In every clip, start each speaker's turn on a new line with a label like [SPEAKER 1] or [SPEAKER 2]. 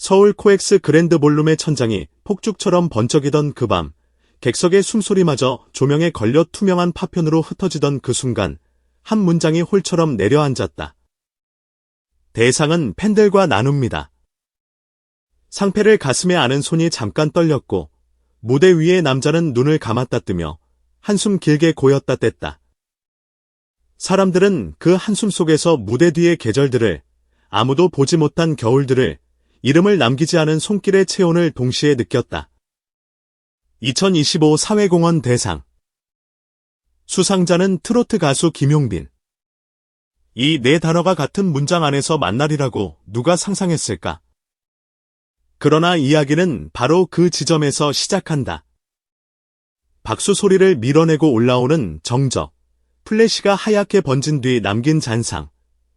[SPEAKER 1] 서울 코엑스 그랜드 볼룸의 천장이 폭죽처럼 번쩍이던 그 밤, 객석의 숨소리마저 조명에 걸려 투명한 파편으로 흩어지던 그 순간, 한 문장이 홀처럼 내려앉았다. 대상은 팬들과 나눕니다. 상패를 가슴에 안은 손이 잠깐 떨렸고, 무대 위의 남자는 눈을 감았다 뜨며 한숨 길게 고였다 뗐다. 사람들은 그 한숨 속에서 무대 뒤의 계절들을, 아무도 보지 못한 겨울들을, 이름을 남기지 않은 손길의 체온을 동시에 느꼈다. 2025 사회공헌 대상 수상자는 트로트 가수 김용빈. 이 네 단어가 같은 문장 안에서 만날이라고 누가 상상했을까? 그러나 이야기는 바로 그 지점에서 시작한다. 박수 소리를 밀어내고 올라오는 정적, 플래시가 하얗게 번진 뒤 남긴 잔상,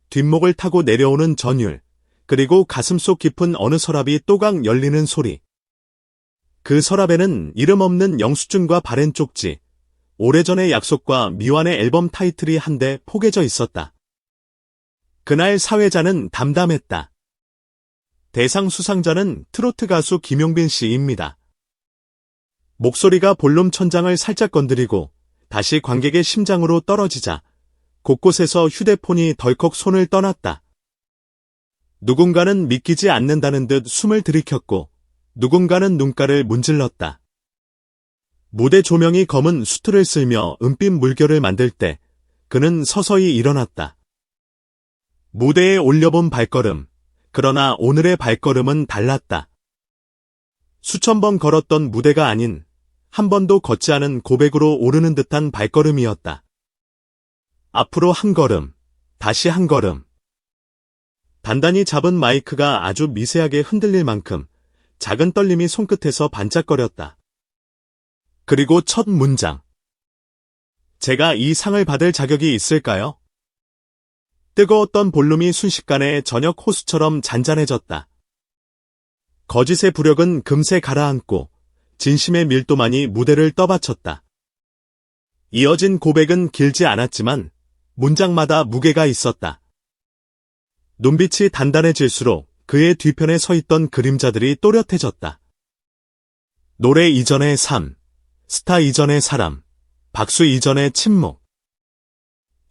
[SPEAKER 1] 뒷목을 타고 내려오는 전율, 그리고 가슴속 깊은 어느 서랍이 또각 열리는 소리. 그 서랍에는 이름 없는 영수증과 바랜 쪽지, 오래전의 약속과 미완의 앨범 타이틀이 한데 포개져 있었다. 그날 사회자는 담담했다. 대상 수상자는 트로트 가수 김용빈 씨입니다. 목소리가 볼륨 천장을 살짝 건드리고 다시 관객의 심장으로 떨어지자 곳곳에서 휴대폰이 덜컥 손을 떠났다. 누군가는 믿기지 않는다는 듯 숨을 들이켰고 누군가는 눈가를 문질렀다. 무대 조명이 검은 수트를 쓸며 은빛 물결을 만들 때 그는 서서히 일어났다. 무대에 올려본 발걸음, 그러나 오늘의 발걸음은 달랐다. 수천 번 걸었던 무대가 아닌 한 번도 걷지 않은 고백으로 오르는 듯한 발걸음이었다. 앞으로 한 걸음, 다시 한 걸음. 단단히 잡은 마이크가 아주 미세하게 흔들릴 만큼 작은 떨림이 손끝에서 반짝거렸다. 그리고 첫 문장. 제가 이 상을 받을 자격이 있을까요? 뜨거웠던 볼륨이 순식간에 저녁 호수처럼 잔잔해졌다. 거짓의 부력은 금세 가라앉고 진심의 밀도만이 무대를 떠받쳤다. 이어진 고백은 길지 않았지만 문장마다 무게가 있었다. 눈빛이 단단해질수록 그의 뒤편에 서 있던 그림자들이 또렷해졌다. 노래 이전의 삶, 스타 이전의 사람, 박수 이전의 침묵.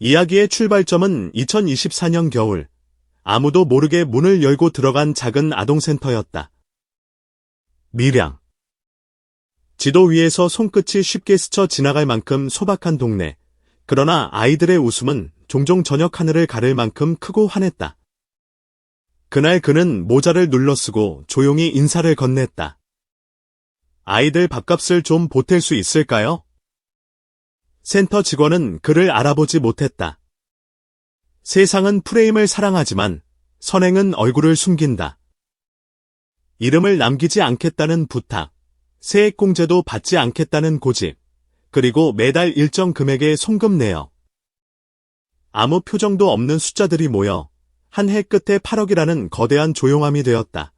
[SPEAKER 1] 이야기의 출발점은 2024년 겨울, 아무도 모르게 문을 열고 들어간 작은 아동센터였다. 밀양. 지도 위에서 손끝이 쉽게 스쳐 지나갈 만큼 소박한 동네. 그러나 아이들의 웃음은 종종 저녁 하늘을 가를 만큼 크고 환했다. 그날 그는 모자를 눌러쓰고 조용히 인사를 건넸다. 아이들 밥값을 좀 보탤 수 있을까요? 센터 직원은 그를 알아보지 못했다. 세상은 프레임을 사랑하지만 선행은 얼굴을 숨긴다. 이름을 남기지 않겠다는 부탁, 세액공제도 받지 않겠다는 고집, 그리고 매달 일정 금액의 송금 내역. 아무 표정도 없는 숫자들이 모여 한 해 끝에 8억이라는 거대한 조용함이 되었다.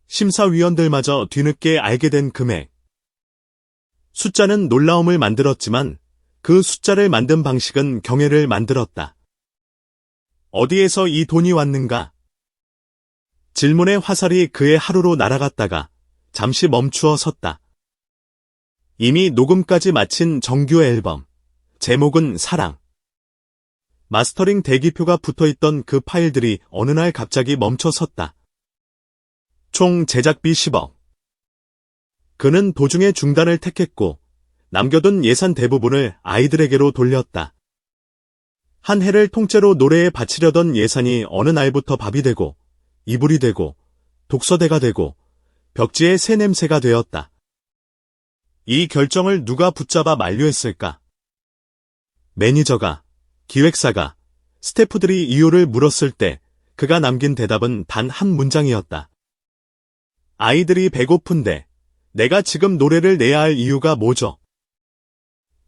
[SPEAKER 1] 심사위원들마저 뒤늦게 알게 된 금액. 숫자는 놀라움을 만들었지만 그 숫자를 만든 방식은 경애를 만들었다. 어디에서 이 돈이 왔는가? 질문의 화살이 그의 하루로 날아갔다가 잠시 멈추어 섰다. 이미 녹음까지 마친 정규 앨범. 제목은 사랑. 마스터링 대기표가 붙어있던 그 파일들이 어느 날 갑자기 멈춰 섰다. 총 제작비 10억. 그는 도중에 중단을 택했고 남겨둔 예산 대부분을 아이들에게로 돌렸다. 한 해를 통째로 노래에 바치려던 예산이 어느 날부터 밥이 되고 이불이 되고 독서대가 되고 벽지의 새 냄새가 되었다. 이 결정을 누가 붙잡아 만류했을까? 매니저가, 기획사가, 스태프들이 이유를 물었을 때 그가 남긴 대답은 단 한 문장이었다. 아이들이 배고픈데 내가 지금 노래를 내야 할 이유가 뭐죠?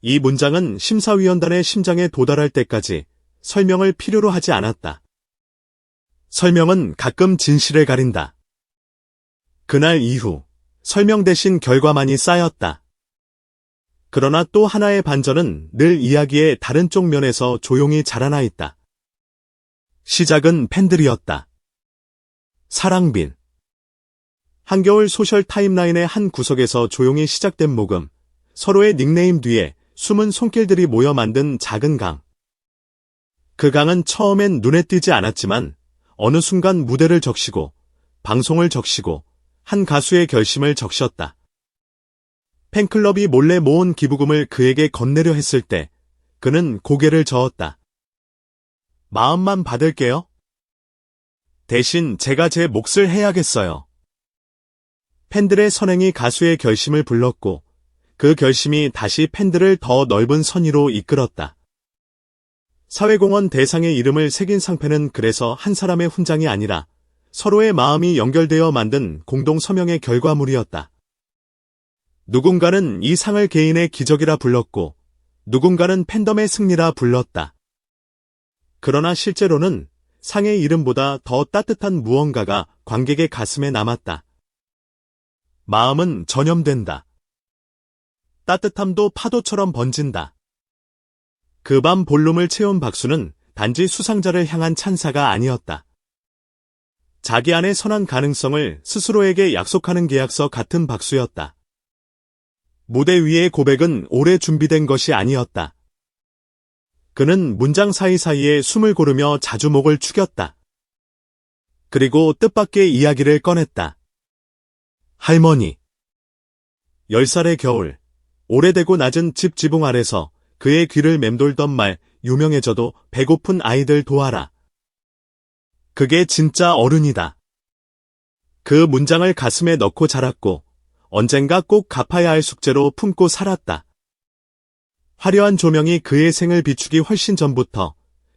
[SPEAKER 1] 이 문장은 심사위원단의 심장에 도달할 때까지 설명을 필요로 하지 않았다. 설명은 가끔 진실을 가린다. 그날 이후 설명 대신 결과만이 쌓였다. 그러나 또 하나의 반전은 늘 이야기의 다른 쪽 면에서 조용히 자라나 있다. 시작은 팬들이었다. 사랑빈, 한겨울 소셜 타임라인의 한 구석에서 조용히 시작된 모금, 서로의 닉네임 뒤에 숨은 손길들이 모여 만든 작은 강. 그 강은 처음엔 눈에 띄지 않았지만 어느 순간 무대를 적시고 방송을 적시고 한 가수의 결심을 적셨다. 팬클럽이 몰래 모은 기부금을 그에게 건네려 했을 때 그는 고개를 저었다. 마음만 받을게요. 대신 제가 제 몫을 해야겠어요. 팬들의 선행이 가수의 결심을 불렀고 그 결심이 다시 팬들을 더 넓은 선의로 이끌었다. 사회공헌 대상의 이름을 새긴 상패는 그래서 한 사람의 훈장이 아니라 서로의 마음이 연결되어 만든 공동 서명의 결과물이었다. 누군가는 이 상을 개인의 기적이라 불렀고 누군가는 팬덤의 승리라 불렀다. 그러나 실제로는 상의 이름보다 더 따뜻한 무언가가 관객의 가슴에 남았다. 마음은 전염된다. 따뜻함도 파도처럼 번진다. 그 밤 볼륨을 채운 박수는 단지 수상자를 향한 찬사가 아니었다. 자기 안의 선한 가능성을 스스로에게 약속하는 계약서 같은 박수였다. 무대 위의 고백은 오래 준비된 것이 아니었다. 그는 문장 사이사이에 숨을 고르며 자주 목을 축였다. 그리고 뜻밖의 이야기를 꺼냈다. 할머니. 10살의 겨울, 오래되고 낮은 집 지붕 아래서 그의 귀를 맴돌던 말, 유명해져도 배고픈 아이들 도와라. 그게 진짜 어른이다. 그 문장을 가슴에 넣고 자랐고 언젠가 꼭 갚아야 할 숙제로 품고 살았다. 화려한 조명이 그의 생을 비추기 훨씬 전부터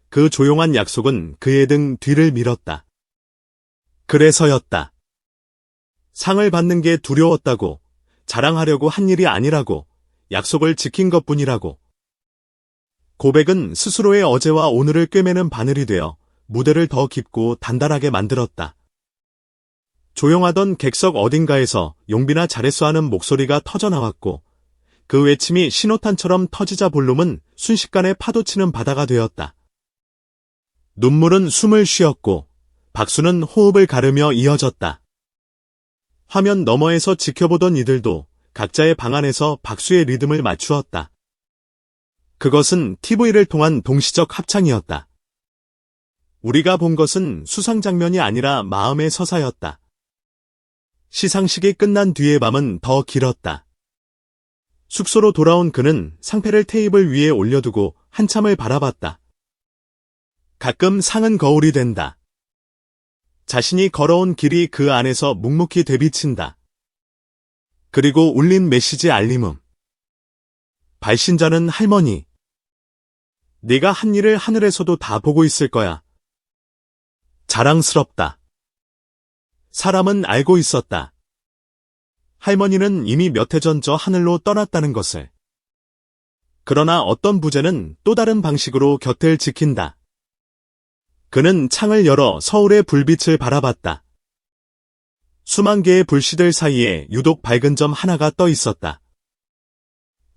[SPEAKER 1] 그 조용한 약속은 그의 등 뒤를 밀었다. 그래서였다. 상을 받는 게 두려웠다고, 자랑하려고 한 일이 아니라고, 약속을 지킨 것뿐이라고. 고백은 스스로의 어제와 오늘을 꿰매는 바늘이 되어 무대를 더 깊고 단단하게 만들었다. 조용하던 객석 어딘가에서 용비나 잘했어 하는 목소리가 터져나왔고 그 외침이 신호탄처럼 터지자 볼륨은 순식간에 파도치는 바다가 되었다. 눈물은 숨을 쉬었고 박수는 호흡을 가르며 이어졌다. 화면 너머에서 지켜보던 이들도 각자의 방 안에서 박수의 리듬을 맞추었다. 그것은 TV를 통한 동시적 합창이었다. 우리가 본 것은 수상 장면이 아니라 마음의 서사였다. 시상식이 끝난 뒤의 밤은 더 길었다. 숙소로 돌아온 그는 상패를 테이블 위에 올려두고 한참을 바라봤다. 가끔 상은 거울이 된다. 자신이 걸어온 길이 그 안에서 묵묵히 되비친다. 그리고 울린 메시지 알림음. 발신자는 할머니. 네가 한 일을 하늘에서도 다 보고 있을 거야. 자랑스럽다. 사람은 알고 있었다. 할머니는 이미 몇 해 전 저 하늘로 떠났다는 것을. 그러나 어떤 부재는 또 다른 방식으로 곁을 지킨다. 그는 창을 열어 서울의 불빛을 바라봤다. 수만 개의 불씨들 사이에 유독 밝은 점 하나가 떠 있었다.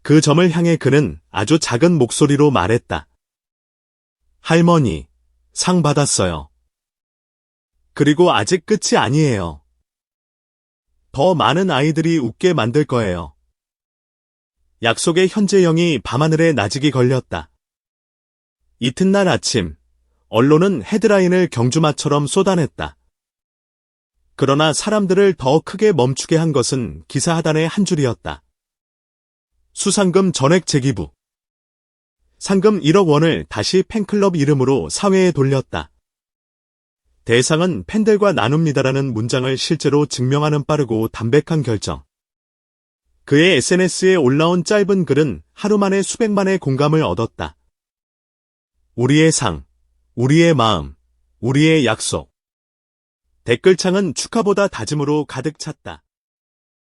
[SPEAKER 1] 그 점을 향해 그는 아주 작은 목소리로 말했다. 할머니, 상 받았어요. 그리고 아직 끝이 아니에요. 더 많은 아이들이 웃게 만들 거예요. 약속의 현재형이 밤하늘에 나직이 걸렸다. 이튿날 아침, 언론은 헤드라인을 경주마처럼 쏟아냈다. 그러나 사람들을 더 크게 멈추게 한 것은 기사 하단의 한 줄이었다. 수상금 전액 재기부. 상금 1억 원을 다시 팬클럽 이름으로 사회에 돌렸다. 대상은 팬들과 나눕니다라는 문장을 실제로 증명하는 빠르고 담백한 결정. 그의 SNS에 올라온 짧은 글은 하루 만에 수백만의 공감을 얻었다. 우리의 상, 우리의 마음, 우리의 약속. 댓글창은 축하보다 다짐으로 가득 찼다.